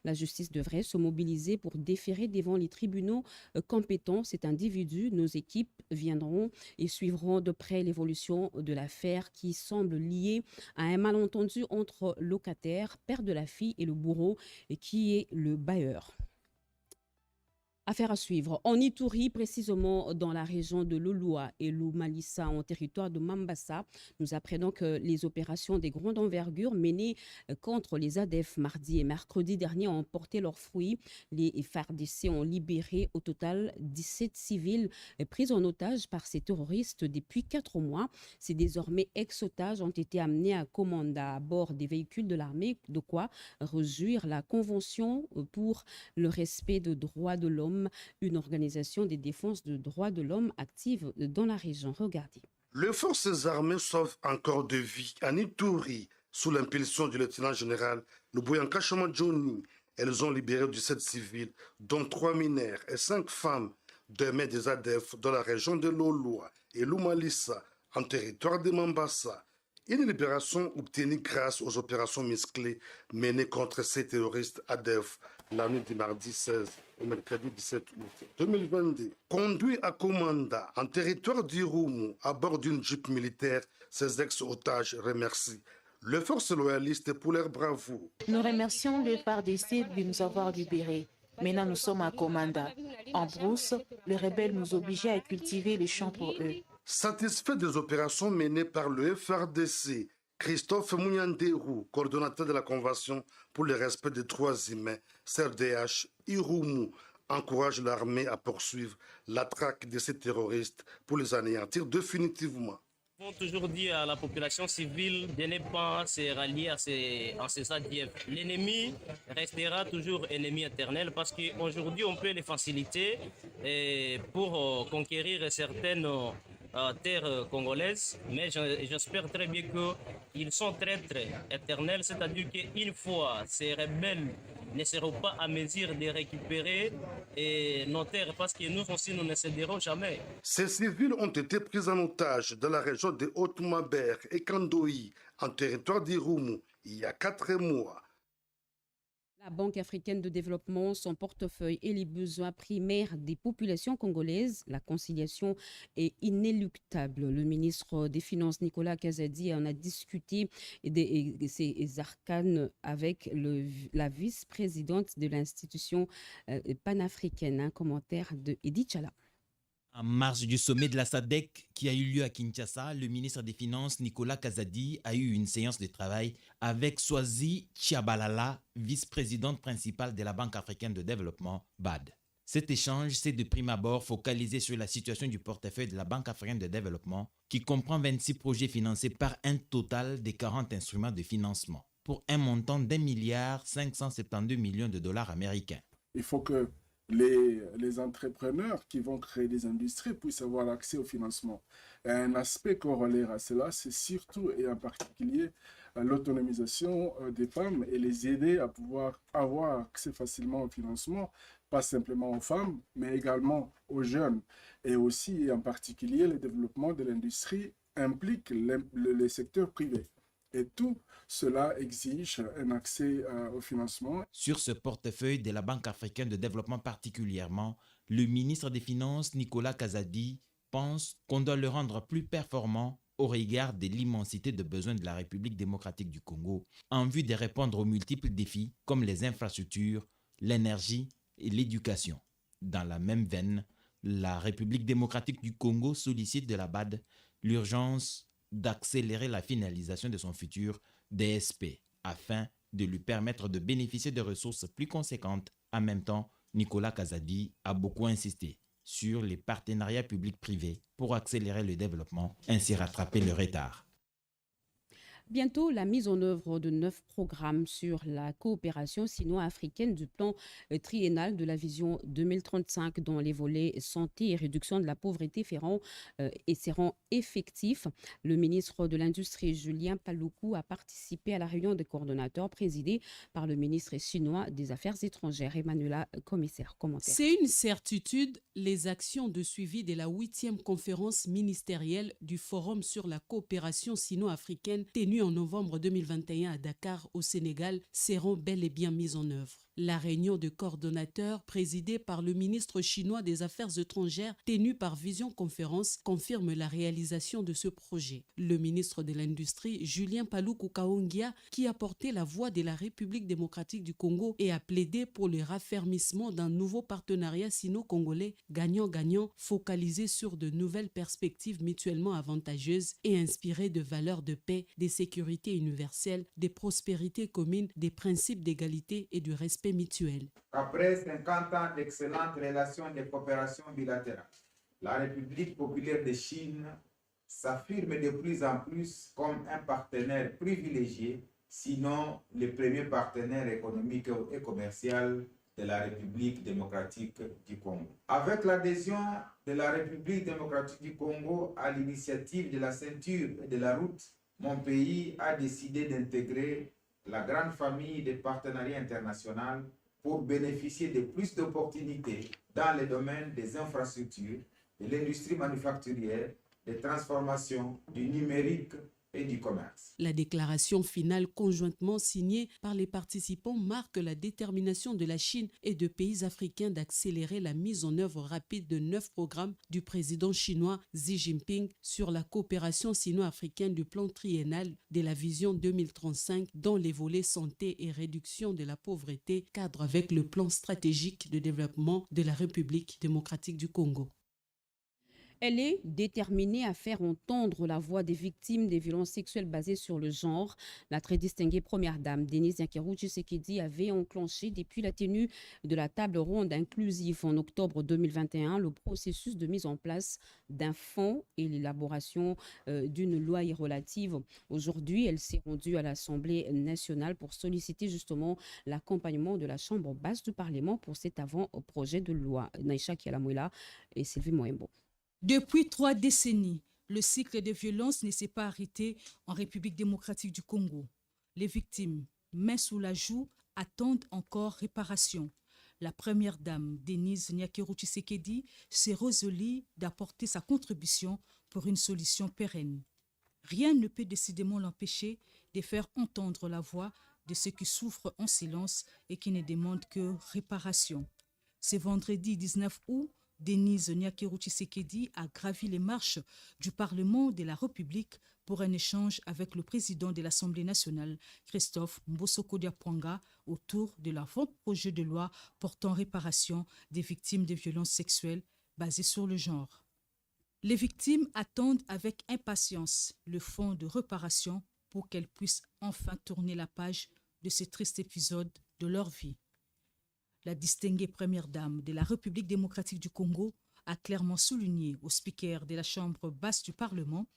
La justice devrait se mobiliser pour déférer devant les tribunaux compétents cet individu. Nos équipes viendront et suivront de près l'évolution de l'affaire qui semble liée à un malentendu entre locataire, père de la fille et le bourreau qui est le bailleur. Affaire à suivre. En Ituri, précisément dans la région de Loloa et Lumalissa, en territoire de Mambasa, nous apprenons que les opérations des grandes envergures menées contre les ADF mardi et mercredi dernier ont porté leurs fruits. Les FARDC ont libéré au total 17 civils pris en otage par ces terroristes depuis 4 mois. Ces désormais ex-otages ont été amenés à Komanda à bord des véhicules de l'armée, de quoi réjouir la Convention pour le respect des droits de l'homme, une organisation de défense des droits de l'homme active dans la région. Regardez. Les forces armées sauvent encore de vies en Ituri sous l'impulsion du lieutenant-général Luboyanka Johnny. Elles ont libéré 17 civils, dont 3 mineurs et 5 femmes, des mains des ADF dans la région de Loloa et Lumalissa, en territoire de Mambasa. Une libération obtenue grâce aux opérations musclées menées contre ces terroristes ADF la nuit du mardi 16 au mercredi 17 août 2022. Conduit à Komanda, en territoire d'Irumu, à bord d'une jeep militaire, ces ex-otages remercient les forces loyalistes pour leur bravoure. Nous remercions les FARDC de nous avoir libérés. Maintenant, nous sommes à Komanda. En brousse, les rebelles nous obligeaient à cultiver les champs pour eux. Satisfait des opérations menées par le FRDC, Christophe Mounianderou, coordonnateur de la Convention pour le respect des droits humains, CRDH, Irumu, encourage l'armée à poursuivre la traque de ces terroristes pour les anéantir définitivement. Nous avons toujours dit à la population civile de ne pas se rallier à ces ADF. L'ennemi restera toujours ennemi éternel parce qu'aujourd'hui on peut les faciliter pour conquérir certaines terres congolaises, mais j'espère très bien qu'ils sont traîtres éternels, c'est-à-dire qu'une fois ces rebelles ne seront pas à mesure de récupérer nos terres parce que nous aussi nous ne céderons jamais. Ces civils ont été pris en otage dans la région de Haute-Maber et Kandoï, en territoire d'Irumu, il y a 4 mois. La Banque africaine de développement, son portefeuille et les besoins primaires des populations congolaises, la conciliation est inéluctable. Le ministre des Finances, Nicolas Kazadi, en a discuté de ces arcanes avec la vice-présidente de l'institution panafricaine. Un commentaire de Edith Chala. En marge du sommet de la SADC qui a eu lieu à Kinshasa, le ministre des Finances, Nicolas Kazadi, a eu une séance de travail avec Swazi Tchabalala, vice-présidente principale de la Banque africaine de développement, BAD. Cet échange s'est de prime abord focalisé sur la situation du portefeuille de la Banque africaine de développement, qui comprend 26 projets financés par un total de 40 instruments de financement, pour un montant d'1,572 milliard de dollars américains. Il faut que les entrepreneurs qui vont créer des industries puissent avoir accès au financement. Et un aspect corollaire à cela, c'est surtout et en particulier l'autonomisation des femmes et les aider à pouvoir avoir accès facilement au financement, pas simplement aux femmes, mais également aux jeunes. Et aussi, et en particulier, le développement de l'industrie implique le secteur privé. Et tout cela exige un accès au financement. Sur ce portefeuille de la Banque africaine de développement particulièrement, le ministre des Finances, Nicolas Kazadi, pense qu'on doit le rendre plus performant au regard de l'immensité de besoins de la République démocratique du Congo, en vue de répondre aux multiples défis comme les infrastructures, l'énergie et l'éducation. Dans la même veine, la République démocratique du Congo sollicite de la BAD l'urgence d'accélérer la finalisation de son futur DSP afin de lui permettre de bénéficier de ressources plus conséquentes. En même temps, Nicolas Kazadi a beaucoup insisté sur les partenariats publics-privés pour accélérer le développement, ainsi rattraper le retard. Bientôt, la mise en œuvre de 9 programmes sur la coopération sino-africaine du plan triennal de la vision 2035 dont les volets santé et réduction de la pauvreté seront effectifs. Le ministre de l'Industrie, Julien Paluku, a participé à la réunion des coordonnateurs présidée par le ministre chinois des Affaires étrangères, Emmanuela Commissaire. Commentaire. C'est une certitude, les actions de suivi de la 8e conférence ministérielle du Forum sur la coopération sino-africaine tenue tenues en novembre 2021 à Dakar, au Sénégal, seront bel et bien mises en œuvre. La réunion de coordonnateurs présidée par le ministre chinois des Affaires étrangères tenue par Vision Conférence confirme la réalisation de ce projet. Le ministre de l'Industrie, Julien Paluku Kaongia, qui a porté la voix de la République démocratique du Congo et a plaidé pour le raffermissement d'un nouveau partenariat sino-congolais gagnant-gagnant focalisé sur de nouvelles perspectives mutuellement avantageuses et inspirées de valeurs de paix, de sécurité universelle, de prospérité commune, des principes d'égalité et du respect mutuel. Après 50 ans d'excellentes relations de coopération bilatérale, la République populaire de Chine s'affirme de plus en plus comme un partenaire privilégié, sinon le premier partenaire économique et commercial de la République démocratique du Congo. Avec l'adhésion de la République démocratique du Congo à l'initiative de la ceinture et de la route, mon pays a décidé d'intégrer la grande famille des partenariats internationaux pour bénéficier de plus d'opportunités dans les domaines des infrastructures, de l'industrie manufacturière, des transformations, du numérique et du commerce. La déclaration finale conjointement signée par les participants marque la détermination de la Chine et de pays africains d'accélérer la mise en œuvre rapide de 9 programmes du président chinois Xi Jinping sur la coopération sino-africaine du plan triennal de la vision 2035 dont les volets santé et réduction de la pauvreté cadrent avec le plan stratégique de développement de la République démocratique du Congo. Elle est déterminée à faire entendre la voix des victimes des violences sexuelles basées sur le genre. La très distinguée première dame, Denise Nyakeru Tshisekedi, avait enclenché depuis la tenue de la table ronde inclusive en octobre 2021 le processus de mise en place d'un fonds et l'élaboration d'une loi y relative. Aujourd'hui, elle s'est rendue à l'Assemblée nationale pour solliciter justement l'accompagnement de la Chambre basse du Parlement pour cet avant-projet de loi. Naïcha Kialamouela et Sylvie Moembo. Depuis 3 décennies, le cycle de violence ne s'est pas arrêté en République démocratique du Congo. Les victimes, main sous la joue, attendent encore réparation. La première dame, Denise Nyakeru Tshisekedi, s'est résolue d'apporter sa contribution pour une solution pérenne. Rien ne peut décidément l'empêcher de faire entendre la voix de ceux qui souffrent en silence et qui ne demandent que réparation. Ce vendredi 19 août, Denise Nyakeru Tshisekedi a gravi les marches du Parlement de la République pour un échange avec le président de l'Assemblée nationale, Christophe Mbosoko-Diapwanga, autour de l'avant-projet de loi portant réparation des victimes de violences sexuelles basées sur le genre. Les victimes attendent avec impatience le fonds de réparation pour qu'elles puissent enfin tourner la page de ce triste épisode de leur vie. La distinguée première dame de la République démocratique du Congo a clairement souligné au speaker de la Chambre basse du Parlement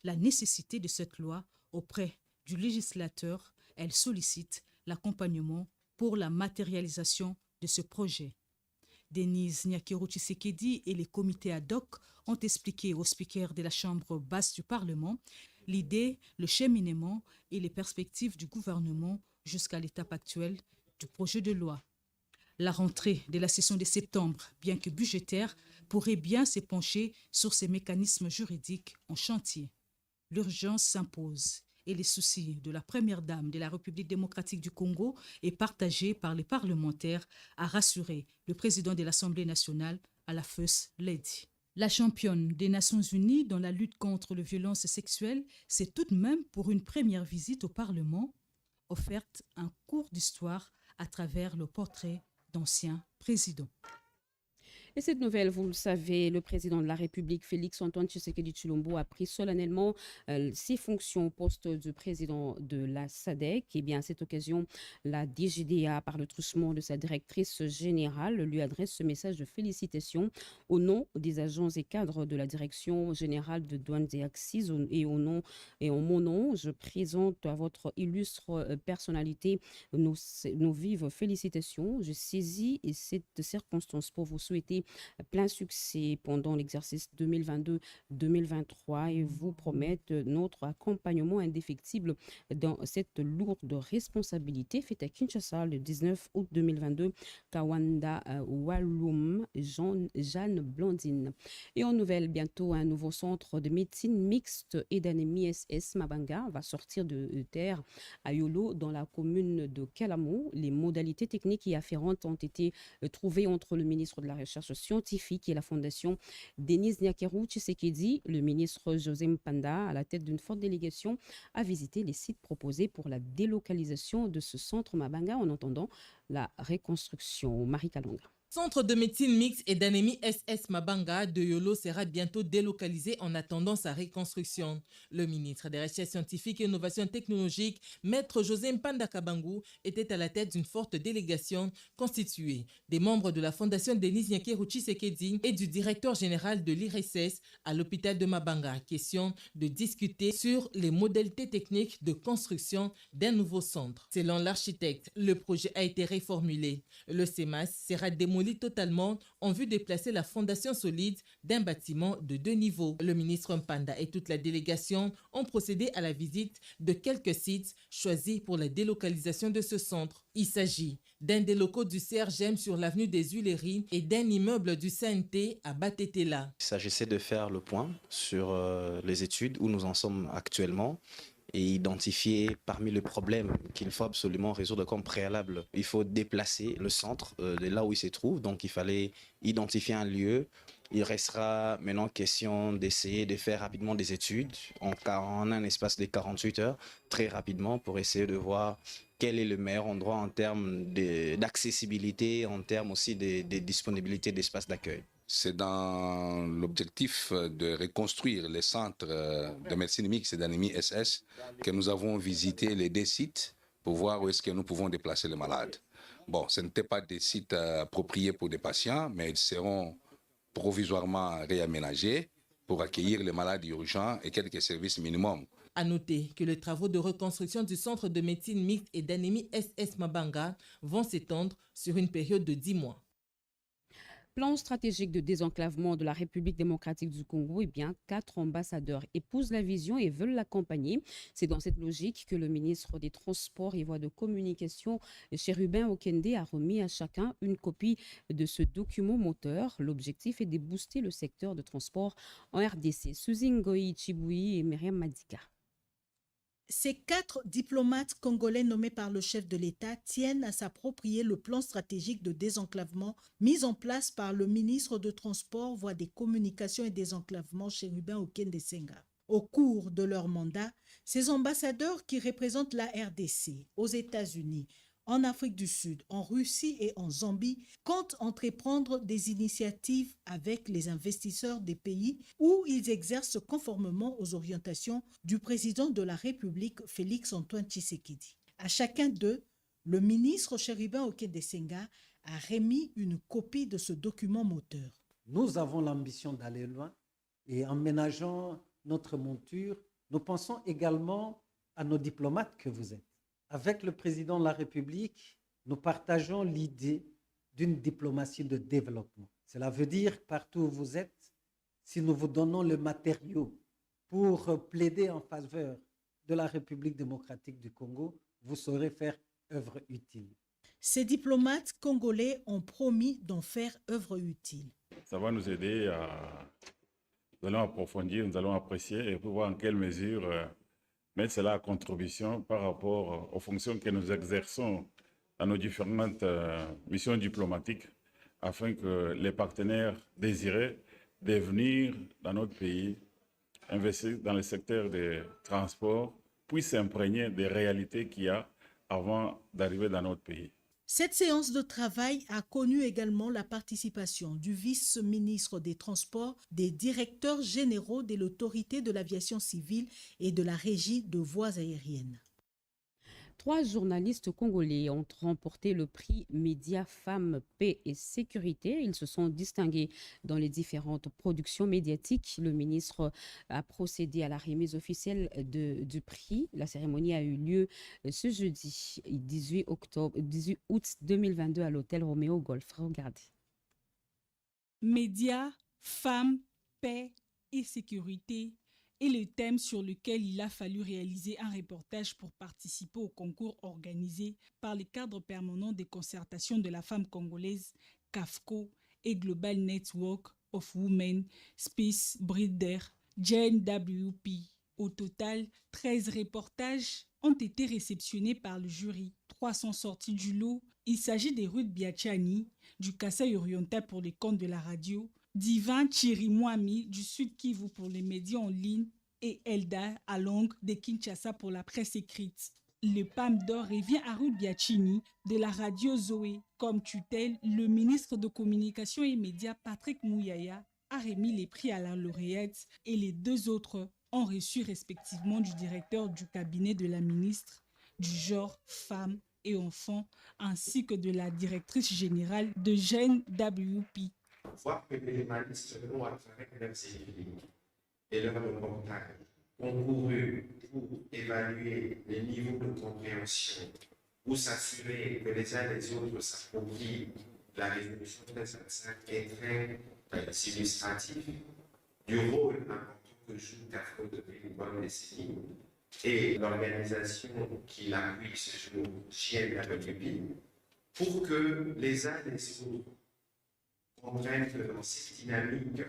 la nécessité de cette loi auprès du législateur. Elle sollicite l'accompagnement pour la matérialisation de ce projet. Denise Nyakeru Tshisekedi et les comités ad hoc ont expliqué au speaker de la Chambre basse du Parlement l'idée, le cheminement et les perspectives du gouvernement jusqu'à l'étape actuelle du projet de loi. La rentrée de la session de septembre, bien que budgétaire, pourrait bien se pencher sur ces mécanismes juridiques en chantier. L'urgence s'impose et les soucis de la première dame de la République démocratique du Congo est partagé par les parlementaires, a rassuré le président de l'Assemblée nationale à la First Lady. La championne des Nations Unies dans la lutte contre les violences sexuelles s'est tout de même, pour une première visite au Parlement, offerte un cours d'histoire à travers le portrait d'anciens présidents. Et cette nouvelle, vous le savez, le président de la République, Félix-Antoine Tshisekedi Tshilombo, a pris solennellement ses fonctions au poste de président de la SADC. Et bien, à cette occasion, la DGDA, par le truchement de sa directrice générale, lui adresse ce message de félicitations au nom des agents et cadres de la Direction générale de douanes et accises et en mon nom, je présente à votre illustre personnalité nos vives félicitations. Je saisis cette circonstance pour vous souhaiter souhaiter plein succès pendant l'exercice 2022-2023 et vous promettent notre accompagnement indéfectible dans cette lourde responsabilité. Faite à Kinshasa le 19 août 2022, Kawanda Walloum Jeanne Blandine. Et en nouvelle, bientôt un nouveau centre de médecine mixte et d'anémie SS Mabanga va sortir de terre à Yolo dans la commune de Kalamo. Les modalités techniques y afférentes ont été trouvées entre le ministre de la Recherche scientifique et la fondation Denis Nyakeru Tshisekedi. Le ministre José Mpanda, à la tête d'une forte délégation, a visité les sites proposés pour la délocalisation de ce centre Mabanga en attendant la reconstruction. Marie Kalonga. Centre de médecine mixte et d'anémie SS Mabanga de Yolo sera bientôt délocalisé en attendant sa reconstruction. Le ministre des Recherches scientifiques et innovations technologiques, Maître José Mpanda Kabangu, était à la tête d'une forte délégation constituée des membres de la Fondation Denis Nyakeru Tshisekedi et du directeur général de l'IRSS à l'hôpital de Mabanga. Question de discuter sur les modalités techniques de construction d'un nouveau centre. Selon l'architecte, le projet a été reformulé. Le CEMAS sera démoli totalement en vue de placer la fondation solide d'un bâtiment de 2 niveaux. Le ministre Mpanda et toute la délégation ont procédé à la visite de quelques sites choisis pour la délocalisation de ce centre. Il s'agit d'un des locaux du CRGM sur l'avenue des Huileries et d'un immeuble du CNT à Batetela. Il s'agissait de faire le point sur les études où nous en sommes actuellement et identifier parmi les problèmes qu'il faut absolument résoudre comme préalable. Il faut déplacer le centre de là où il se trouve, donc il fallait identifier un lieu. Il restera maintenant question d'essayer de faire rapidement des études en un espace de 48 heures, très rapidement, pour essayer de voir quel est le meilleur endroit en termes d'accessibilité, en termes aussi de disponibilité d'espace d'accueil. C'est dans l'objectif de reconstruire les centres de médecine mixte et d'anémie SS que nous avons visité les 2 sites pour voir où est-ce que nous pouvons déplacer les malades. Bon, ce n'étaient pas des sites appropriés pour des patients, mais ils seront provisoirement réaménagés pour accueillir les malades urgents et quelques services minimums. À noter que les travaux de reconstruction du centre de médecine mixte et d'anémie SS Mabanga vont s'étendre sur une période de 10 mois. Plan stratégique de désenclavement de la République démocratique du Congo, 4 ambassadeurs épousent la vision et veulent l'accompagner. C'est dans cette logique que le ministre des Transports et Voies de Communication, Chérubin Okende, a remis à chacun une copie de ce document moteur. L'objectif est de booster le secteur de transport en RDC. Suzy Ngoyi Chiboui et Myriam Madika. Ces 4 diplomates congolais nommés par le chef de l'État tiennent à s'approprier le plan stratégique de désenclavement mis en place par le ministre de Transport, Voies des Communications et Désenclavement, Chérubin Okende Senga. Au cours de leur mandat, ces ambassadeurs qui représentent la RDC aux États-Unis, en Afrique du Sud, en Russie et en Zambie, comptent entreprendre des initiatives avec les investisseurs des pays où ils exercent conformément aux orientations du président de la République, Félix-Antoine Tshisekedi. À chacun d'eux, le ministre Chérubin Okende Senga a remis une copie de ce document moteur. Nous avons l'ambition d'aller loin et en ménageant notre monture, nous pensons également à nos diplomates que vous êtes. Avec le président de la République, nous partageons l'idée d'une diplomatie de développement. Cela veut dire, partout où vous êtes, si nous vous donnons le matériau pour plaider en faveur de la République démocratique du Congo, vous saurez faire œuvre utile. Ces diplomates congolais ont promis d'en faire œuvre utile. Ça va nous aider nous allons approfondir, nous allons apprécier et pour voir en quelle mesure mettre cela à contribution par rapport aux fonctions que nous exerçons dans nos différentes missions diplomatiques afin que les partenaires désirés de venir dans notre pays, investir dans le secteur des transports, puissent s'imprégner des réalités qu'il y a avant d'arriver dans notre pays. Cette séance de travail a connu également la participation du vice-ministre des Transports, des directeurs généraux de l'autorité de l'aviation civile et de la régie de voies aériennes. 3 journalistes congolais ont remporté le prix Média Femmes, Paix et Sécurité. Ils se sont distingués dans les différentes productions médiatiques. Le ministre a procédé à la remise officielle du prix. La cérémonie a eu lieu ce jeudi 18 août 2022 à l'hôtel Roméo Golf. Regardez. Médias, femmes, paix et sécurité est le thème sur lequel il a fallu réaliser un reportage pour participer au concours organisé par les cadres permanents des concertations de la femme congolaise, CAFCO et Global Network of Women, Space Breeder, JNWP. Au total, 13 reportages ont été réceptionnés par le jury. 3 sont sortis du lot. Il s'agit des Ruth Biachani, du Kasaï oriental pour les comptes de la radio, d'Ivan Chirimwami, du Sud Kivu pour les médias en ligne, et Elda Along de Kinshasa pour la presse écrite. Le PAM d'or revient à Ruth Biachini de la radio Zoé. Comme tutelle, le ministre de Communication et Médias, Patrick Mouyaya, a remis les prix à la lauréate et les 2 autres ont reçu respectivement du directeur du cabinet de la ministre du genre, femmes et enfants, ainsi que de la directrice générale de JNWP. Voir que les journalistes ont, à travers leurs écrits et leurs reportages, concouru pour évaluer les niveaux de compréhension, pour s'assurer que les uns et les autres s'approprient la résolution 1325 est très illustratif du rôle important que joue CAFCO depuis une bonne décennie et l'organisation qui l'appuie ce jour, JNWP, pour que les uns et les autres comprennent que dans cette dynamique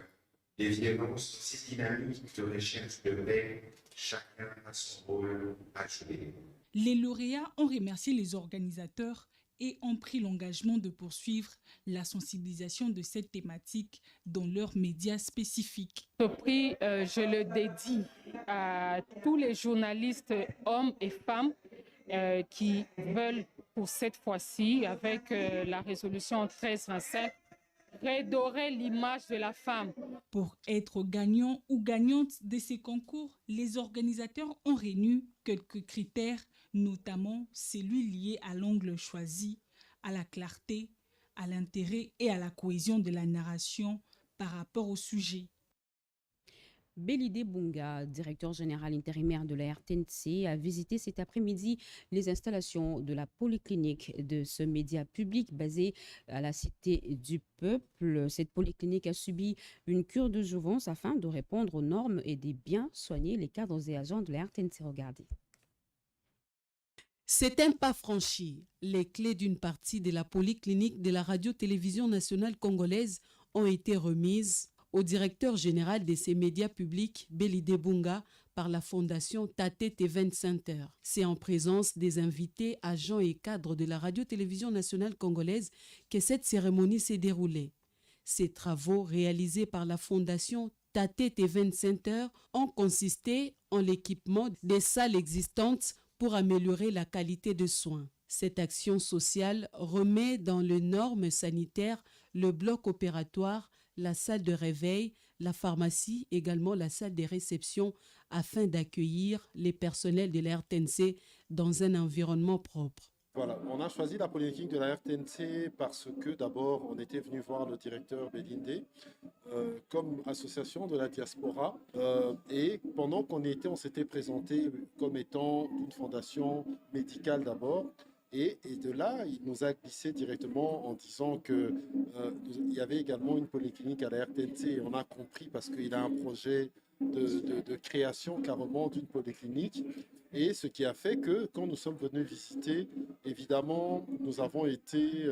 des violences, dans cette dynamique de recherche de paix, chacun a son rôle à jouer. Les lauréats ont remercié les organisateurs et ont pris l'engagement de poursuivre la sensibilisation de cette thématique dans leurs médias spécifiques. Ce prix, je le dédie à tous les journalistes, hommes et femmes, qui veulent pour cette fois-ci, avec la résolution 1325, redorer l'image de la femme. Pour être gagnant ou gagnante de ces concours, les organisateurs ont retenu quelques critères, notamment celui lié à l'angle choisi, à la clarté, à l'intérêt et à la cohésion de la narration par rapport au sujet. Belide Bunga, directeur général intérimaire de la RTNC, a visité cet après-midi les installations de la polyclinique de ce média public basé à la Cité du Peuple. Cette polyclinique a subi une cure de jouvence afin de répondre aux normes et de bien soigner les cadres et agents de la RTNC. Regardez. C'est un pas franchi. Les clés d'une partie de la polyclinique de la radio-télévision nationale congolaise ont été remises au directeur général de ces médias publics, Belide Bunga, par la fondation Tate Event Center. C'est en présence des invités, agents et cadres de la radio-télévision nationale congolaise que cette cérémonie s'est déroulée. Ces travaux réalisés par la fondation Tate Event Center ont consisté en l'équipement des salles existantes pour améliorer la qualité de soins. Cette action sociale remet dans les normes sanitaires le bloc opératoire, la salle de réveil, la pharmacie, également la salle de réception, afin d'accueillir les personnels de la RTNC dans un environnement propre. Voilà, on a choisi la polyclinique de la RTNC parce que d'abord, on était venu voir le directeur Belinde comme association de la diaspora. Et pendant qu'on y était, on s'était présenté comme étant une fondation médicale d'abord. Et de là, il nous a glissé directement en disant qu'il y avait également une polyclinique à la RTNC. Et on a compris parce qu'il a un projet de création carrément d'une polyclinique. Et ce qui a fait que quand nous sommes venus visiter, évidemment, nous avons été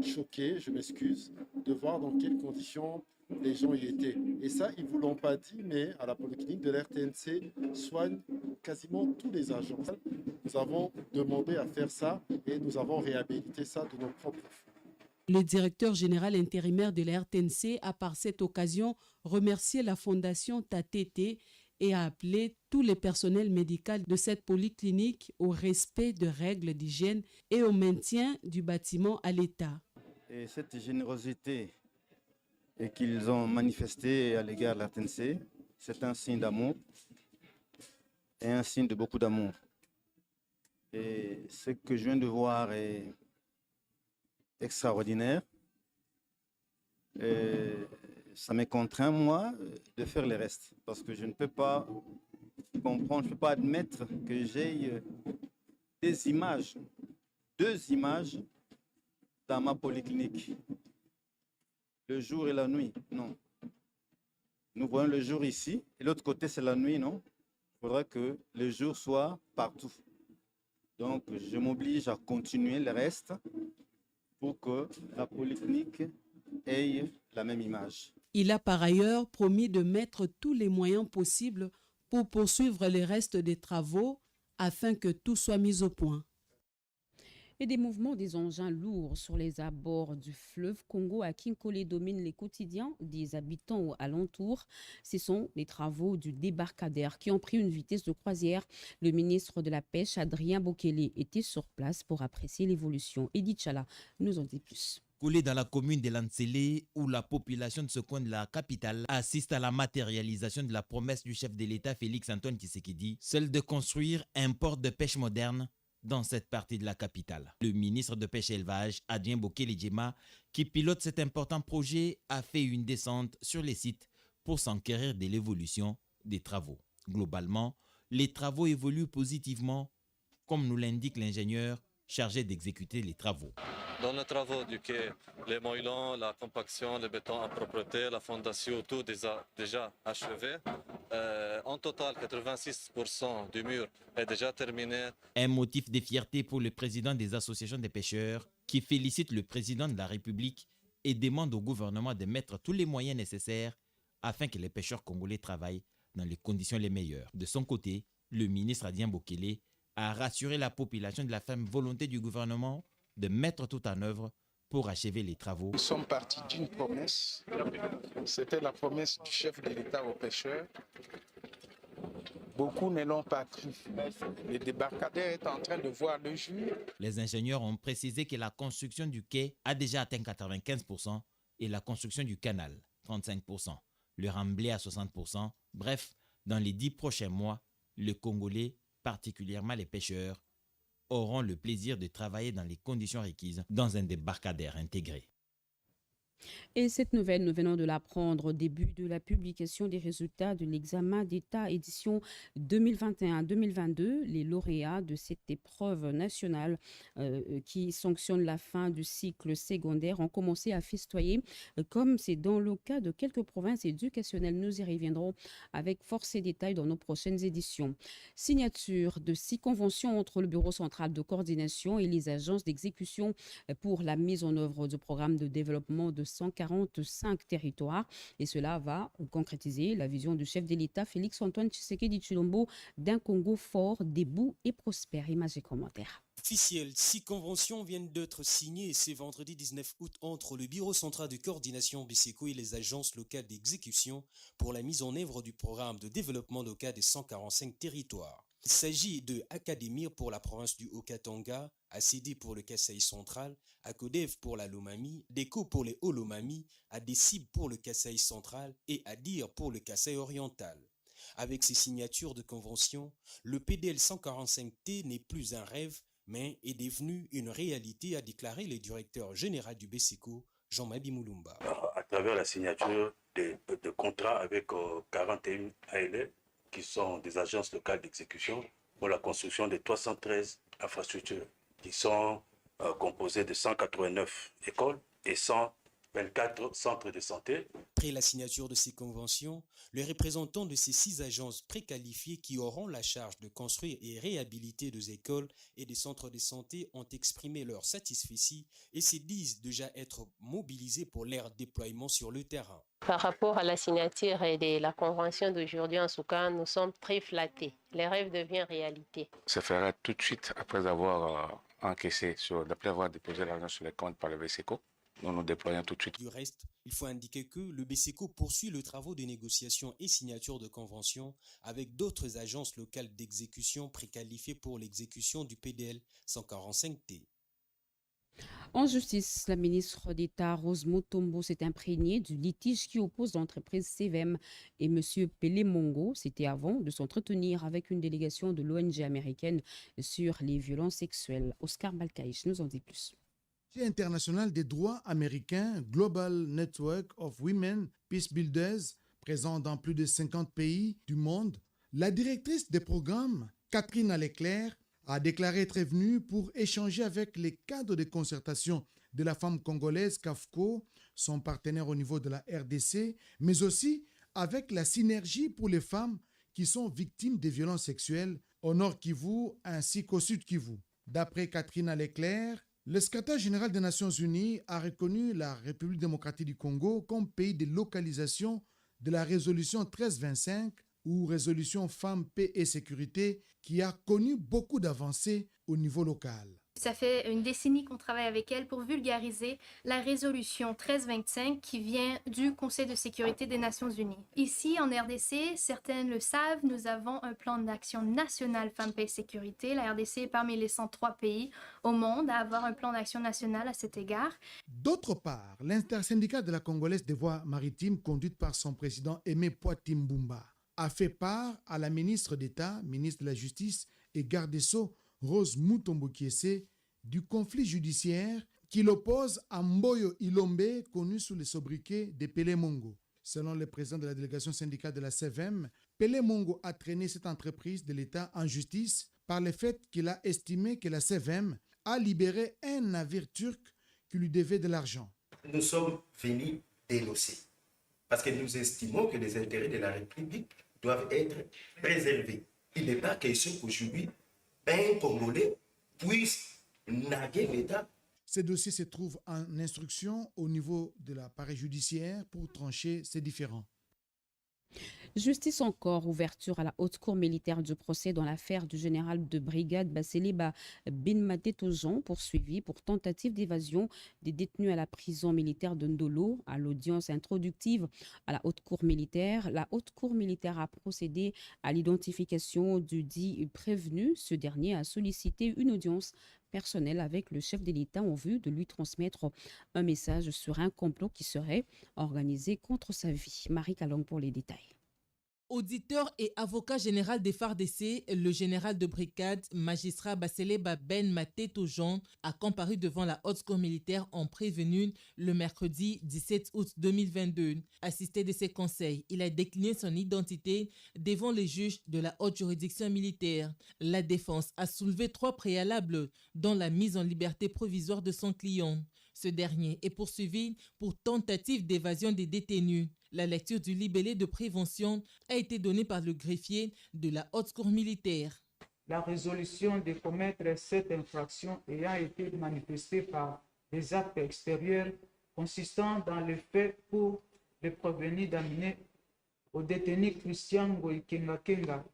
choqués, je m'excuse, de voir dans quelles conditions les gens y étaient. Et ça, ils ne vous l'ont pas dit, mais à la polyclinique de la RTNC soignent quasiment tous les agents. Nous avons demandé à faire ça et nous avons réhabilité ça de nos propres fonds. Le directeur général intérimaire de la RTNC a par cette occasion remercié la fondation Tatete et a appelé tous les personnels médicaux de cette polyclinique au respect de règles d'hygiène et au maintien du bâtiment à l'état. Et cette générosité qu'ils ont manifestée à l'égard de la RTNC, c'est un signe d'amour et un signe de beaucoup d'amour. Et ce que je viens de voir est extraordinaire. Et ça me contraint, moi, de faire le reste. Parce que je ne peux pas comprendre, je ne peux pas admettre que j'ai des images, 2 images dans ma polyclinique. le jour et la nuit. Non. Nous voyons le jour ici, et l'autre côté, c'est la nuit, non? Il faudra que le jour soit partout. Donc, je m'oblige à continuer le reste pour que la polyclinique ait la même image. Il a par ailleurs promis de mettre tous les moyens possibles pour poursuivre les restes des travaux afin que tout soit mis au point. Et des mouvements des engins lourds sur les abords du fleuve Congo à Kinkole dominent les quotidiens des habitants alentours. Ce sont les travaux du débarcadère qui ont pris une vitesse de croisière. Le ministre de la Pêche, Adrien Bokele, était sur place pour apprécier l'évolution. Edith Chala nous en dit plus. Collé dans la commune de Lansele, où la population de ce coin de la capitale assiste à la matérialisation de la promesse du chef de l'État Félix-Antoine Tshisekedi, celle de construire un port de pêche moderne dans cette partie de la capitale. Le ministre de Pêche et Élevage, Adrien Bokele-Djema, qui pilote cet important projet, a fait une descente sur les sites pour s'enquérir de l'évolution des travaux. Globalement, les travaux évoluent positivement, comme nous l'indique l'ingénieur chargé d'exécuter les travaux. Dans les travaux du quai, les moellons, la compaction, le béton à propreté, la fondation, tout déjà achevé. En total, 86% du mur est déjà terminé. Un motif de fierté pour le président des associations des pêcheurs qui félicite le président de la République et demande au gouvernement de mettre tous les moyens nécessaires afin que les pêcheurs congolais travaillent dans les conditions les meilleures. De son côté, le ministre Adrien Bokele a rassuré la population de la ferme volonté du gouvernement de mettre tout en œuvre pour achever les travaux. Nous sommes partis d'une promesse. C'était la promesse du chef de l'État aux pêcheurs. Beaucoup ne l'ont pas cru. Le débarcadère est en train de voir le jour. Les ingénieurs ont précisé que la construction du quai a déjà atteint 95% et la construction du canal 35%, le remblai à 60%. Bref, dans les 10 prochains mois, les Congolais, particulièrement les pêcheurs, auront le plaisir de travailler dans les conditions requises dans un débarcadère intégré. Et cette nouvelle, nous venons de l'apprendre au début de la publication des résultats de l'examen d'État édition 2021-2022. Les lauréats de cette épreuve nationale qui sanctionne la fin du cycle secondaire ont commencé à festoyer, comme c'est dans le cas de quelques provinces éducationnelles. Nous y reviendrons avec force et détails dans nos prochaines éditions. Signature de 6 conventions entre le Bureau central de coordination et les agences d'exécution pour la mise en œuvre du programme de développement de 145 territoires. Et cela va concrétiser la vision du chef de l'État, Félix-Antoine Tshisekedi Tshilombo, d'un Congo fort, debout et prospère. Images et commentaires. Officiel, 6 conventions viennent d'être signées ce vendredi 19 août entre le Bureau central de coordination BCECO et les agences locales d'exécution pour la mise en œuvre du programme de développement local des 145 territoires. Il s'agit de Académir pour la province du Haut-Katanga, ACD pour le Kasaï central, ACODEV pour la Lomami, DECO pour les Hauts-Lomami, ADECIB pour le Kasaï central et ADIR pour le Kasaï oriental. Avec ces signatures de convention, le PDL 145T n'est plus un rêve, mais est devenu une réalité, a déclaré le directeur général du BCECO, Jean-Mabi Moulumba. À travers la signature de contrats avec 41 ALE, qui sont des agences locales d'exécution, pour la construction de 313 infrastructures, qui sont composées de 189 écoles et 124 centres de santé. Après la signature de ces conventions, les représentants de ces 6 agences préqualifiées qui auront la charge de construire et réhabiliter des écoles et des centres de santé ont exprimé leur satisfaction et se disent déjà être mobilisés pour leur déploiement sur le terrain. Par rapport à la signature de la convention d'aujourd'hui, en tout cas, nous sommes très flattés. Les rêves deviennent réalité. Ça fera tout de suite après avoir encaissé, après avoir déposé l'argent sur les comptes par le BCECO. Nous déployons tout de suite. Du reste, il faut indiquer que le BCECO poursuit le travail de négociation et signature de conventions avec d'autres agences locales d'exécution préqualifiées pour l'exécution du PDL 145T. En justice, la ministre d'État Rose Mutombo s'est imprégnée du litige qui oppose l'entreprise CVM et M. Pele Mongo. C'était avant de s'entretenir avec une délégation de l'ONG américaine sur les violences sexuelles. Oscar Balkaïch nous en dit plus. International des droits américains, Global Network of Women Peacebuilders, présent dans plus de 50 pays du monde, la directrice des programmes, Catherine Aleclerc, a déclaré être venue pour échanger avec les cadres de concertation de la femme congolaise, CAFCO, son partenaire au niveau de la RDC, mais aussi avec la synergie pour les femmes qui sont victimes des violences sexuelles au Nord Kivu ainsi qu'au Sud Kivu. D'après Catherine Leclerc, le secrétaire général des Nations Unies a reconnu la République démocratique du Congo comme pays de localisation de la résolution 1325 ou résolution Femmes, Paix et Sécurité qui a connu beaucoup d'avancées au niveau local. Ça fait une décennie qu'on travaille avec elle pour vulgariser la résolution 1325 qui vient du Conseil de sécurité des Nations Unies. Ici, en RDC, certaines le savent, nous avons un plan d'action national Femmes, Paix et Sécurité. La RDC est parmi les 103 pays au monde à avoir un plan d'action national à cet égard. D'autre part, l'intersyndicale de la Congolaise des voies maritimes, conduite par son président Aimé Poitimbumba, a fait part à la ministre d'État, ministre de la Justice et garde des Sceaux, Rose Mutombo Kiese, du conflit judiciaire qui l'oppose à Mboyo Ilombe, connu sous le sobriquet de Pelé Mongo. Selon le président de la délégation syndicale de la CVM, Pelé Mongo a traîné cette entreprise de l'État en justice par le fait qu'il a estimé que la CVM a libéré un navire turc qui lui devait de l'argent. Nous sommes venus dénoncer parce que nous estimons que les intérêts de la République doivent être préservés. Il n'est pas question qu'aujourd'hui, un Congolais puisse narguer l'État. Ce dossier se trouve en instruction au niveau de l'appareil judiciaire pour trancher ces différends. Justice encore, ouverture à la haute cour militaire du procès dans l'affaire du général de brigade Baseleba Binmaté Tojan, poursuivi pour tentative d'évasion des détenus à la prison militaire de Ndolo. À l'audience introductive à la haute cour militaire, la haute cour militaire a procédé à l'identification du dit prévenu. Ce dernier a sollicité une audience personnelle avec le chef de l'État en vue de lui transmettre un message sur un complot qui serait organisé contre sa vie. Marie Kalong pour les détails. Auditeur et avocat général des FARDC, le général de brigade magistrat Baseleba Binmaté Tojan a comparu devant la haute cour militaire en prévenu le mercredi 17 août 2022. Assisté de ses conseils, il a décliné son identité devant les juges de la haute juridiction militaire. La défense a soulevé 3 préalables, dont la mise en liberté provisoire de son client. Ce dernier est poursuivi pour tentative d'évasion des détenus. La lecture du libellé de prévention a été donnée par le greffier de la haute cour militaire. La résolution de commettre cette infraction ayant été manifestée par des actes extérieurs consistant dans le fait pour le prévenu d'amener au détenu Christian Ngoïkenga Kenga,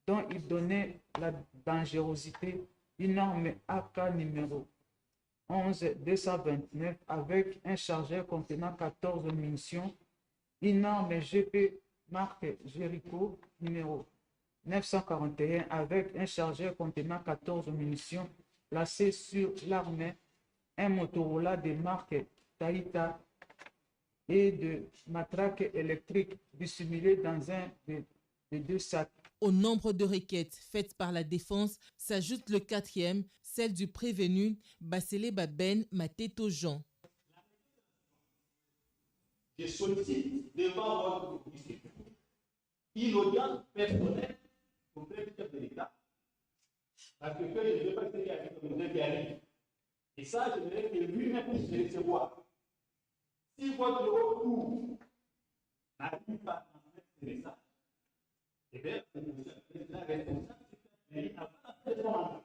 dont il donnait la dangerosité, une arme AK numéro 11-229 avec un chargeur contenant 14 munitions, une arme GP marque Jericho numéro 941 avec un chargeur contenant 14 munitions placé sur l'arme, un Motorola de marque Taïta et de matraque électrique dissimulée dans un des 2 sacs. Au nombre de requêtes faites par la défense s'ajoute le 4e, celle du prévenu Baseleba Binmaté Tojan. Je sollicite devant votre commission une audience personnelle auprès du chef de l'État. Parce que je ne veux pas que quelqu'un nous arrive. Et ça, je voudrais que lui-même puisse le recevoir. Si votre recours n'arrive pas à transmettre ce message, eh bien, la responsable, c'est la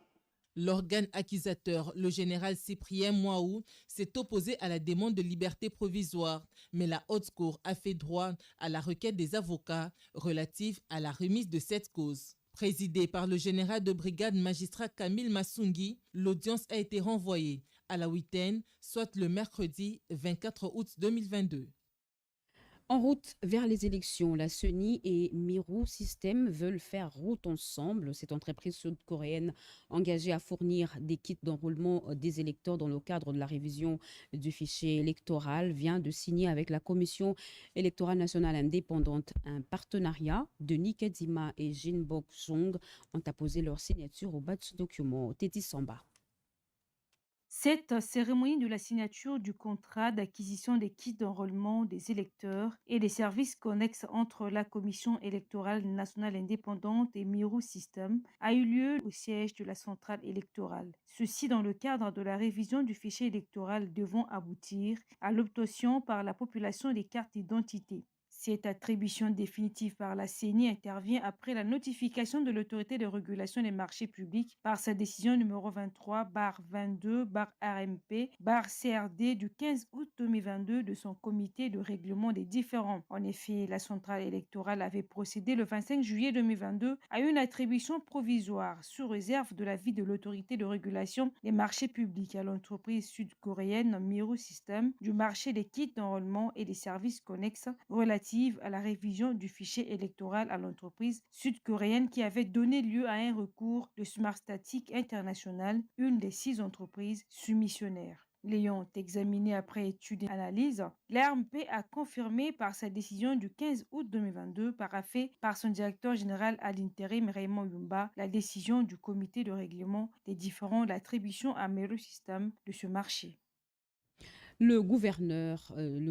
L'organe accusateur, le général Cyprien Mouaou, s'est opposé à la demande de liberté provisoire, mais la haute cour a fait droit à la requête des avocats relative à la remise de cette cause. Présidée par le général de brigade magistrat Camille Massungi, l'audience a été renvoyée à la week-end, soit le mercredi 24 août 2022. En route vers les élections, la CENI et Miru System veulent faire route ensemble. Cette entreprise sud-coréenne engagée à fournir des kits d'enrôlement des électeurs dans le cadre de la révision du fichier électoral vient de signer avec la Commission électorale nationale indépendante un partenariat. Denis Kadima et Jin Bok-jong ont apposé leur signature au bas de ce document. Téti Samba. Cette cérémonie de la signature du contrat d'acquisition des kits d'enrôlement des électeurs et des services connexes entre la Commission électorale nationale indépendante et Miro System a eu lieu au siège de la centrale électorale. Ceci dans le cadre de la révision du fichier électoral devant aboutir à l'obtention par la population des cartes d'identité. Cette attribution définitive par la CENI intervient après la notification de l'autorité de régulation des marchés publics par sa décision numéro 23/22/RMP/CRD du 15 août 2022 de son comité de règlement des différends. En effet, la centrale électorale avait procédé le 25 juillet 2022 à une attribution provisoire sous réserve de l'avis de l'autorité de régulation des marchés publics à l'entreprise sud-coréenne Miro System du marché des kits d'enrôlement et des services connexes relatifs à la révision du fichier électoral à l'entreprise sud-coréenne qui avait donné lieu à un recours de Smart Static International, une des 6 entreprises soumissionnaires. L'ayant examiné après étude et analyse, l'ARMP a confirmé par sa décision du 15 août 2022 paraphée par son directeur général à l'intérim Raymond Yumba la décision du comité de règlement des différends d'attribution à Mero System de ce marché. Le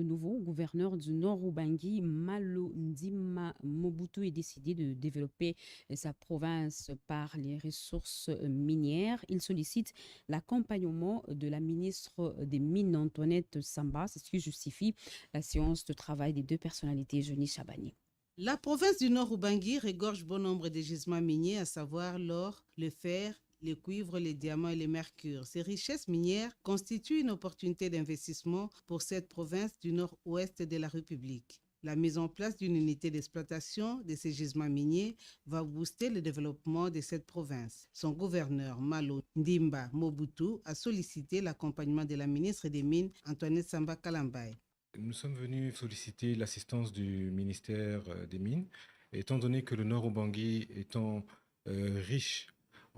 nouveau gouverneur du Nord Ubangi, Malo Ndima Mobutu, est décidé de développer sa province par les ressources minières. Il sollicite l'accompagnement de la ministre des Mines, Antoinette Samba, c'est ce qui justifie la séance de travail des deux personnalités, Johnny Chabani. La province du Nord Ubangi regorge bon nombre de gisements miniers, à savoir l'or, le fer, les cuivres, les diamants et les mercures. Ces richesses minières constituent une opportunité d'investissement pour cette province du nord-ouest de la République. La mise en place d'une unité d'exploitation de ces gisements miniers va booster le développement de cette province. Son gouverneur, Malo Ndimba Mobutu, a sollicité l'accompagnement de la ministre des Mines, Antoinette Samba Kalambaye. Nous sommes venus solliciter l'assistance du ministère des Mines, étant donné que le Nord Ubangi étant riche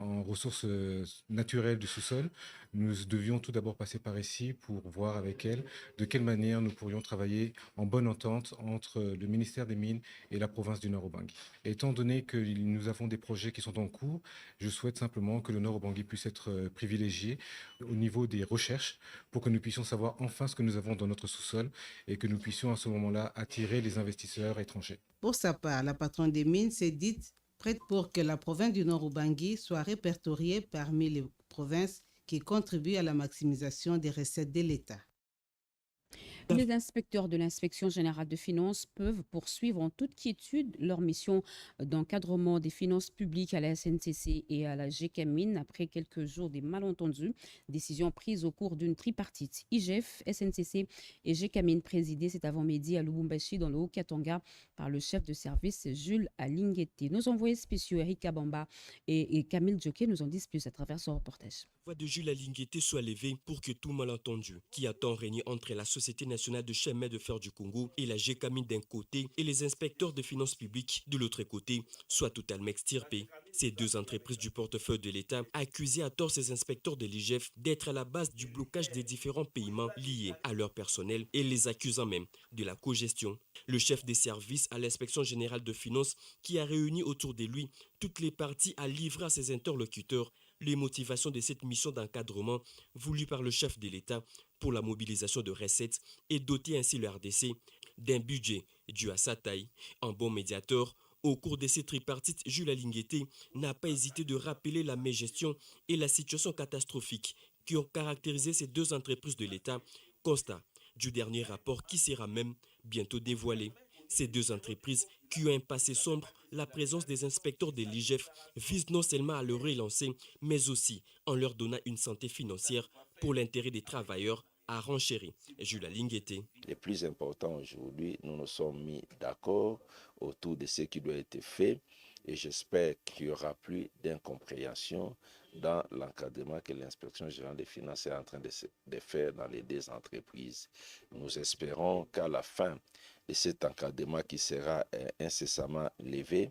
en ressources naturelles du sous-sol, nous devions tout d'abord passer par ici pour voir avec elle de quelle manière nous pourrions travailler en bonne entente entre le ministère des Mines et la province du Nord Ubangi. Étant donné que nous avons des projets qui sont en cours, je souhaite simplement que le Nord Ubangi puisse être privilégié au niveau des recherches pour que nous puissions savoir enfin ce que nous avons dans notre sous-sol et que nous puissions à ce moment-là attirer les investisseurs étrangers. Pour sa part, la patronne des mines s'est dite prête pour que la province du Nord Ubangi soit répertoriée parmi les provinces qui contribuent à la maximisation des recettes de l'État. Les inspecteurs de l'inspection générale de finances peuvent poursuivre en toute quiétude leur mission d'encadrement des finances publiques à la SNCC et à la GECAMIN après quelques jours des malentendus. Décision prise au cours d'une tripartite IGF, SNCC et GECAMIN présidée cet avant-midi à Lubumbashi dans le Haut-Katanga par le chef de service Jules Alinguete. Nos envoyés spéciaux Eric Kabamba et Camille Djoké nous en disent plus à travers ce reportage. La voix de Jules Alinguete soit levée pour que tout malentendu qui a tant régné entre la Société nationale de chemin de fer du Congo et la GECAMIN d'un côté et les inspecteurs des finances publiques de l'autre côté soit totalement extirpé. Ces deux entreprises du portefeuille de l'État accusaient à tort ces inspecteurs de l'IGF d'être à la base du blocage des différents paiements liés à leur personnel et les accusant même de la cogestion. Le chef des services à l'inspection générale de finances qui a réuni autour de lui toutes les parties a livré à ses interlocuteurs les motivations de cette mission d'encadrement voulue par le chef de l'État pour la mobilisation de recettes et doter ainsi le RDC d'un budget dû à sa taille. En bon médiateur, au cours de ces tripartites, Jules Alinguete n'a pas hésité de rappeler la mégestion et la situation catastrophique qui ont caractérisé ces deux entreprises de l'État, constat du dernier rapport qui sera même bientôt dévoilé. Ces deux entreprises qui ont un passé sombre, la présence des inspecteurs de l'IGF vise non seulement à leur relancer, mais aussi en leur donnant une santé financière pour l'intérêt des travailleurs, a renchéri Jules Alinguete. Le plus important aujourd'hui, nous nous sommes mis d'accord autour de ce qui doit être fait et j'espère qu'il n'y aura plus d'incompréhension dans l'encadrement que l'inspection générale des finances est en train de faire dans les deux entreprises. Nous espérons qu'à la fin de cet encadrement qui sera incessamment levé,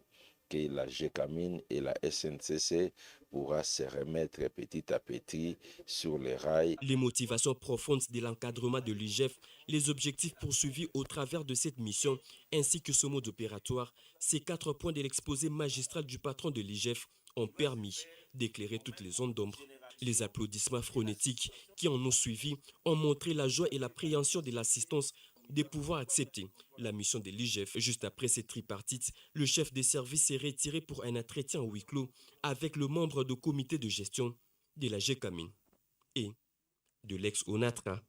que la GECAMIN et la SNCC pourra se remettre petit à petit sur les rails. Les motivations profondes de l'encadrement de l'IGF, les objectifs poursuivis au travers de cette mission, ainsi que ce mode opératoire, ces 4 points de l'exposé magistral du patron de l'IGF ont permis d'éclairer toutes les zones d'ombre. Les applaudissements frénétiques qui en ont suivi ont montré la joie et l'appréhension de l'assistance de pouvoir accepter la mission de l'IGF. Juste après ces tripartites, le chef des services s'est retiré pour un entretien en huis clos avec le membre du comité de gestion de la GECAMIN et de l'ex-ONATRA.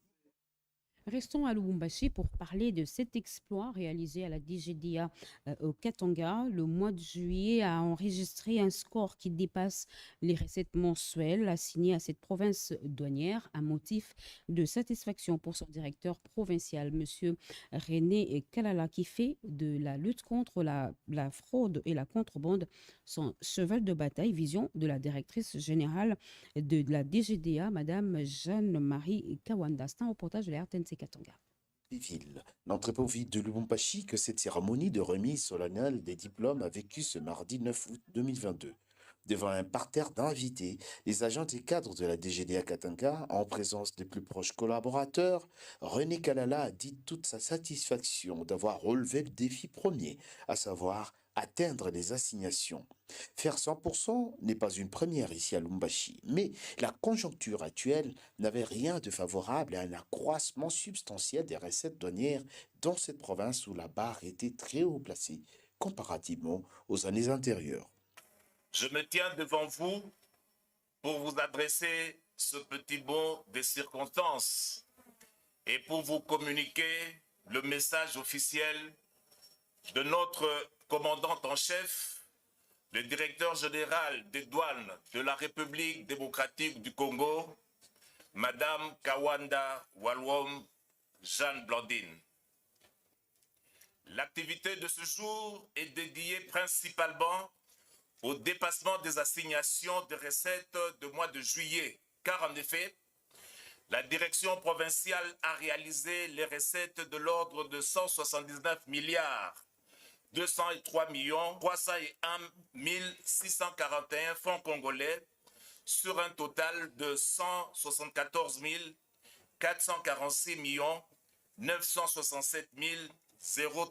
Restons à Lubumbashi pour parler de cet exploit réalisé à la DGDA au Katanga. Le mois de juillet a enregistré un score qui dépasse les recettes mensuelles assignées à cette province douanière, un motif de satisfaction pour son directeur provincial, M. René Kalala, qui fait de la lutte contre la fraude et la contrebande son cheval de bataille. Vision de la directrice générale de la DGDA, Mme Jeanne-Marie Kawanda. C'est un reportage de la RTNC Katanga. L'entrepôt vide de Lubumbashi que cette cérémonie de remise solennelle des diplômes a vécu ce mardi 9 août 2022. Devant un parterre d'invités, les agents et cadres de la DGDA Katanga, en présence des plus proches collaborateurs, René Kalala a dit toute sa satisfaction d'avoir relevé le défi premier, à savoir atteindre les assignations. Faire 100% n'est pas une première ici à Lubumbashi, mais la conjoncture actuelle n'avait rien de favorable à un accroissement substantiel des recettes douanières dans cette province où la barre était très haut placée comparativement aux années antérieures. Je me tiens devant vous pour vous adresser ce petit mot de circonstance et pour vous communiquer le message officiel de notre commandante en chef, le directeur général des douanes de la République démocratique du Congo, Madame Kawanda Walwom Jeanne Blandine. L'activité de ce jour est dédiée principalement au dépassement des assignations de recettes de mois de juillet, car en effet, la direction provinciale a réalisé les recettes de l'ordre de 179 milliards 203 301 641 francs congolais sur un total de 174 446 967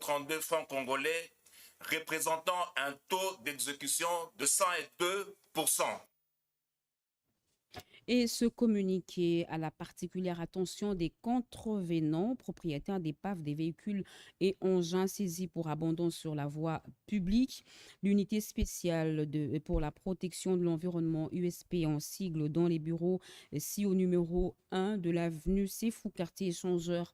032 francs congolais, représentant un taux d'exécution de 102%. Et ce communiqué à la particulière attention des contrevenants, propriétaires d'épaves, des véhicules et engins saisis pour abandon sur la voie publique. L'unité spéciale pour la protection de l'environnement USP en sigle dans les bureaux si au numéro 1 de l'avenue Sefou, quartier échangeur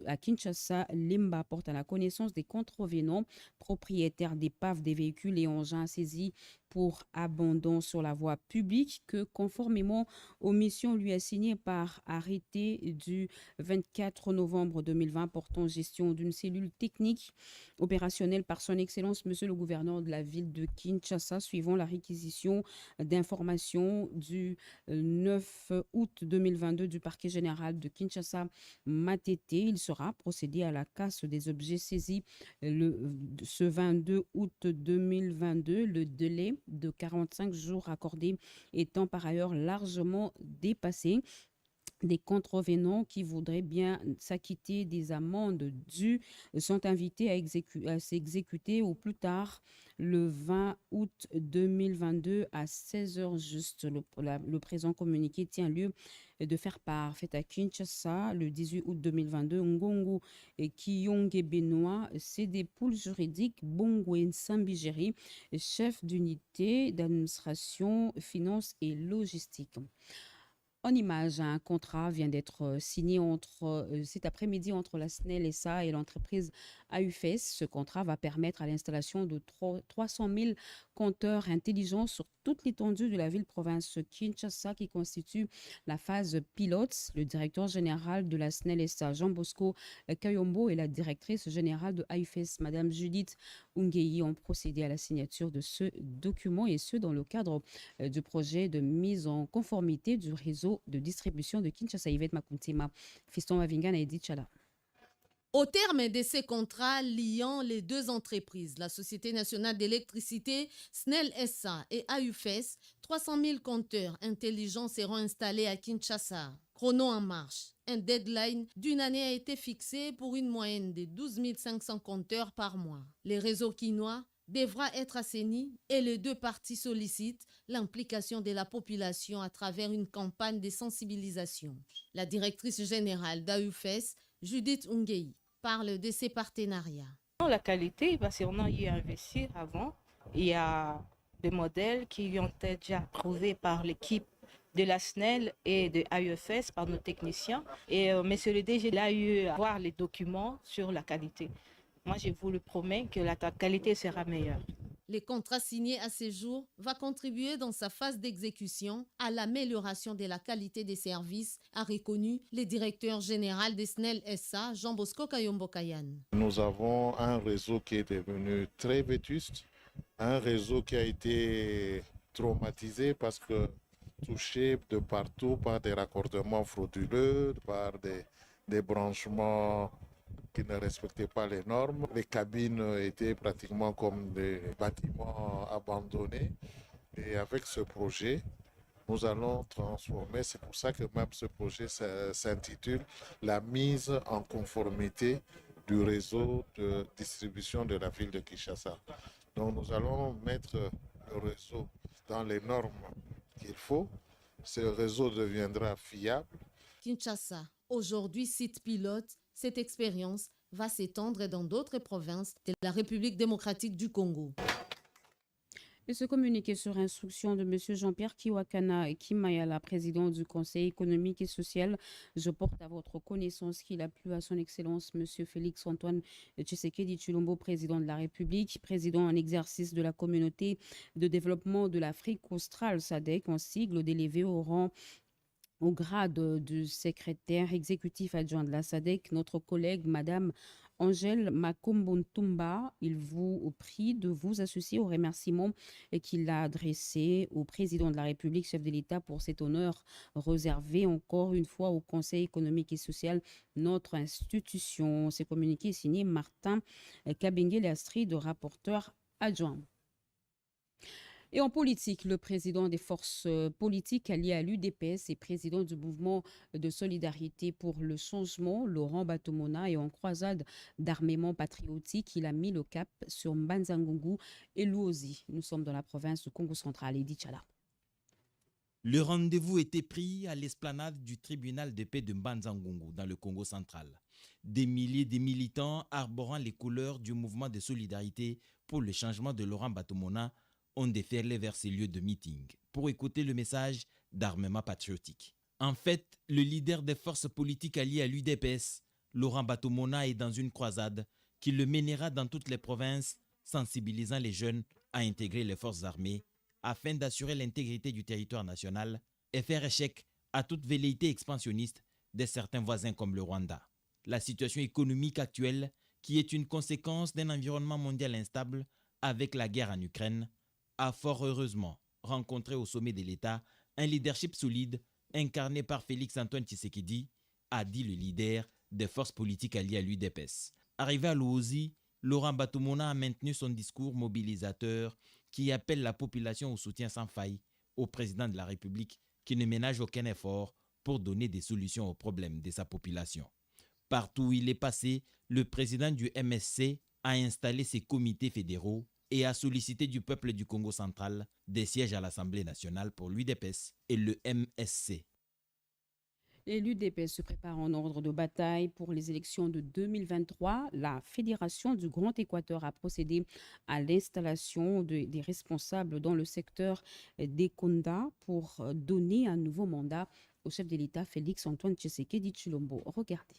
à Kinshasa, Limba, porte à la connaissance des contrevenants, propriétaires d'épaves, des véhicules et engins saisis pour abandon sur la voie publique que, conformément aux missions lui assignées par arrêté du 24 novembre 2020 portant gestion d'une cellule technique opérationnelle par son Excellence Monsieur le gouverneur de la ville de Kinshasa, suivant la réquisition d'informations du 9 août 2022 du parquet général de Kinshasa Matete. Il sera procédé à la casse des objets saisis ce 22 août 2022. Le délai de 45 jours accordé étant par ailleurs largement dépassé. Des contrevenants qui voudraient bien s'acquitter des amendes dues sont invités à s'exécuter au plus tard le 20 août 2022 à 16h juste. Le présent communiqué tient lieu de faire part. Fait à Kinshasa le 18 août 2022, Ngongo et Kiyonge Benoît, c'est des pôles juridiques Bongwen Sambigeri, chef d'unité d'administration, finance et logistique. En image, un contrat vient d'être signé cet après-midi entre la SNEL SA et l'entreprise AUFES. Ce contrat va permettre à l'installation de 300 000 compteurs intelligents sur toute l'étendue de la ville-province Kinshasa qui constitue la phase pilote. Le directeur général de la SNEL SA, Jean Bosco Kayombo, et la directrice générale de AUFES, Madame Judith Ungeyi, ont procédé à la signature de ce document et ce dans le cadre du projet de mise en conformité du réseau de distribution de Kinshasa. Yvette Makuntema, Fiston Mavingana et Edith Chala. Au terme de ces contrats liant les deux entreprises, la Société nationale d'électricité, SNEL SA et AUFES, 300 000 compteurs intelligents seront installés à Kinshasa. Chrono en marche. Un deadline d'une année a été fixé pour une moyenne de 12 500 compteurs par mois. Les réseaux quinois devra être assaini et les deux parties sollicitent l'implication de la population à travers une campagne de sensibilisation. La directrice générale d'AUFES, Judith Ungei, parle de ces partenariats. La qualité, parce qu'on a eu à investir avant. Il y a des modèles qui ont été déjà trouvés par l'équipe de la SNEL et de AUFES par nos techniciens. Et M. le DG a eu à voir les documents sur la qualité. Moi, je vous le promets que la qualité sera meilleure. Le contrat signé à ce jour va contribuer dans sa phase d'exécution à l'amélioration de la qualité des services, a reconnu le directeur général de SNEL SA, Jean Bosco Kayombo Kayan. Nous avons un réseau qui est devenu très vétuste, un réseau qui a été traumatisé parce que touché de partout par des raccordements frauduleux, par des branchements qui ne respectaient pas les normes. Les cabines étaient pratiquement comme des bâtiments abandonnés. Et avec ce projet, nous allons transformer, c'est pour ça que même ce projet s'intitule « La mise en conformité du réseau de distribution de la ville de Kinshasa ». Donc nous allons mettre le réseau dans les normes qu'il faut. Ce réseau deviendra fiable. Kinshasa, aujourd'hui site pilote, cette expérience va s'étendre dans d'autres provinces de la République démocratique du Congo. Et ce communiqué sur instruction de M. Jean-Pierre Kiwakana Kimayala, président du Conseil économique et social, je porte à votre connaissance qu'il a plu à son Excellence M. Félix Antoine Tshisekedi Tshilombo, président de la République, président en exercice de la communauté de développement de l'Afrique australe, SADC, en sigle, d'élever au grade du secrétaire exécutif adjoint de la SADC, notre collègue Madame Angèle Makombontumba. Il vous prie de vous associer aux remerciements qu'il a adressés au président de la République, chef de l'État, pour cet honneur réservé encore une fois au Conseil économique et social, notre institution. Ce communiqué est signé Martin Kabengele-Astrid, rapporteur adjoint. Et en politique, le président des forces politiques alliées à l'UDPS et président du mouvement de solidarité pour le changement, Laurent Batomona, est en croisade d'armement patriotique. Il a mis le cap sur Mbanza-Ngungu et Luozi. Nous sommes dans la province du Congo central et d'Ichala. Le rendez-vous était pris à l'esplanade du tribunal de paix de Mbanza-Ngungu dans le Congo central. Des milliers de militants arborant les couleurs du mouvement de solidarité pour le changement de Laurent Batomona ont déferlé vers ces lieux de meeting pour écouter le message d'armement patriotique. En fait, le leader des forces politiques alliées à l'UDPS, Laurent Batomona, est dans une croisade qui le mènera dans toutes les provinces, sensibilisant les jeunes à intégrer les forces armées afin d'assurer l'intégrité du territoire national et faire échec à toute velléité expansionniste de certains voisins comme le Rwanda. La situation économique actuelle, qui est une conséquence d'un environnement mondial instable avec la guerre en Ukraine, a fort heureusement rencontré au sommet de l'État un leadership solide incarné par Félix Antoine Tshisekedi, a dit le leader des forces politiques alliées à l'UDPS. Arrivé à Luozi, Laurent Batomona a maintenu son discours mobilisateur qui appelle la population au soutien sans faille au président de la République qui ne ménage aucun effort pour donner des solutions aux problèmes de sa population. Partout où il est passé, le président du MSC a installé ses comités fédéraux et a sollicité du peuple du Congo central des sièges à l'Assemblée nationale pour l'UDPS et le MSC. Et l'UDPS se prépare en ordre de bataille pour les élections de 2023. La Fédération du Grand Équateur a procédé à l'installation des responsables dans le secteur des Konda pour donner un nouveau mandat au chef de l'État, Félix Antoine Tshisekedi Tshilombo. Regardez.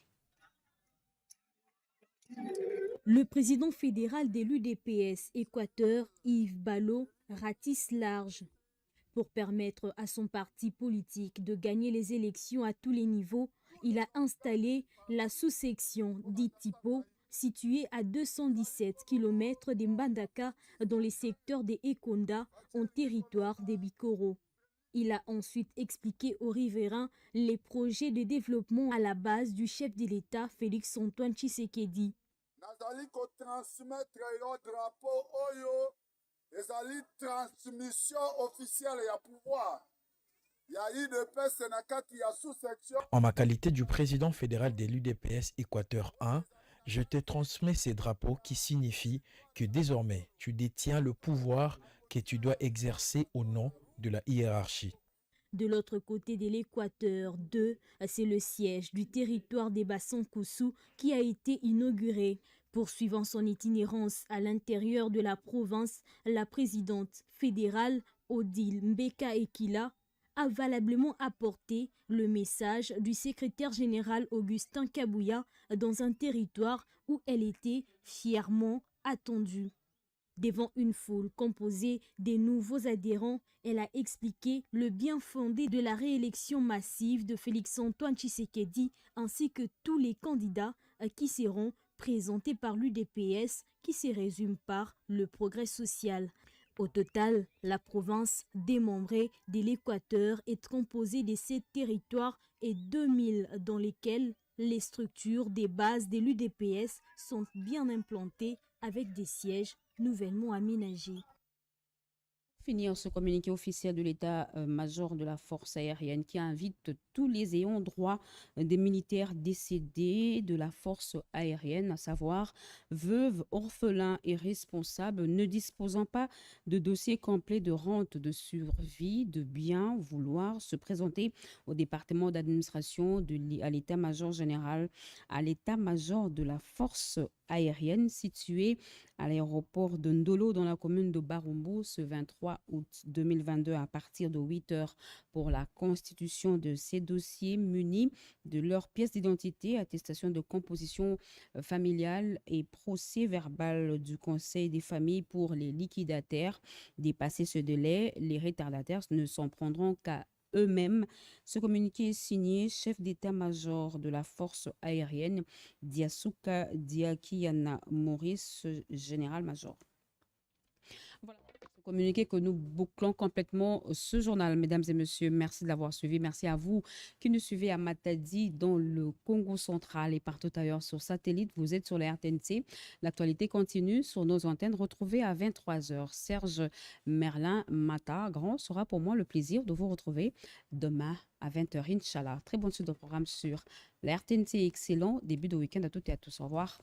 Le président fédéral de l'UDPS Équateur, Yves Balo, ratisse large pour permettre à son parti politique de gagner les élections à tous les niveaux. Il a installé la sous-section d'Itipo, située à 217 km de Mbandaka dans les secteurs des Ekonda, en territoire des Bikoro. Il a ensuite expliqué aux riverains les projets de développement à la base du chef de l'État, Félix Antoine Tshisekedi. Nazali ko transmettre le drapeau oyo ezali transmission officielle ya pouvoir ya UDPS na kati ya sous-section. En ma qualité du président fédéral de l'UDPS Équateur 1, Je te transmets ces drapeaux qui signifient que désormais tu détiens le pouvoir que tu dois exercer au nom de la hiérarchie. De l'autre côté de l'équateur, c'est le siège du territoire des Bassans-Koussou qui a été inauguré. Poursuivant son itinérance à l'intérieur de la province, la présidente fédérale Odile Mbeka Ekila a valablement apporté le message du secrétaire général Augustin Kabouya dans un territoire où elle était fièrement attendue. Devant une foule composée des nouveaux adhérents, elle a expliqué le bien fondé de la réélection massive de Félix-Antoine Tshisekedi ainsi que tous les candidats qui seront présentés par l'UDPS qui se résume par le progrès social. Au total, la province démembrée de l'Équateur est composée de 7 territoires et 2000 dans lesquels les structures des bases de l'UDPS sont bien implantées avec des sièges nouvellement aménagés. Finir ce communiqué officiel de l'état-major de la force aérienne qui invite tous les ayants droit des militaires décédés de la force aérienne, à savoir veuves, orphelins et responsables ne disposant pas de dossier complet de rente de survie, de bien vouloir se présenter au département d'administration à l'état-major général, à l'état-major de la force aérienne situé à l'aéroport de Ndolo dans la commune de Barumbu ce 23 août 2022 à partir de 8 heures pour la constitution de ces dossiers munis de leurs pièces d'identité, attestation de composition familiale et procès verbal du Conseil des familles pour les liquidataires. Dépassé ce délai, les retardataires ne s'en prendront qu'à eux-mêmes. Ce communiqué est signé chef d'état-major de la force aérienne, Diasuka Diakiyana Maurice, général-major. Voilà. Communiqué que nous bouclons complètement ce journal. Mesdames et messieurs, merci de l'avoir suivi. Merci à vous qui nous suivez à Matadi dans le Congo central et partout ailleurs sur satellite. Vous êtes sur la RTNC. L'actualité continue sur nos antennes. Retrouvez à 23h. Serge Merlin Mata Grand sera pour moi le plaisir de vous retrouver demain à 20h, Inch'Allah. Très bonne suite de programme sur la RTNC. Excellent début de week-end à toutes et à tous. Au revoir.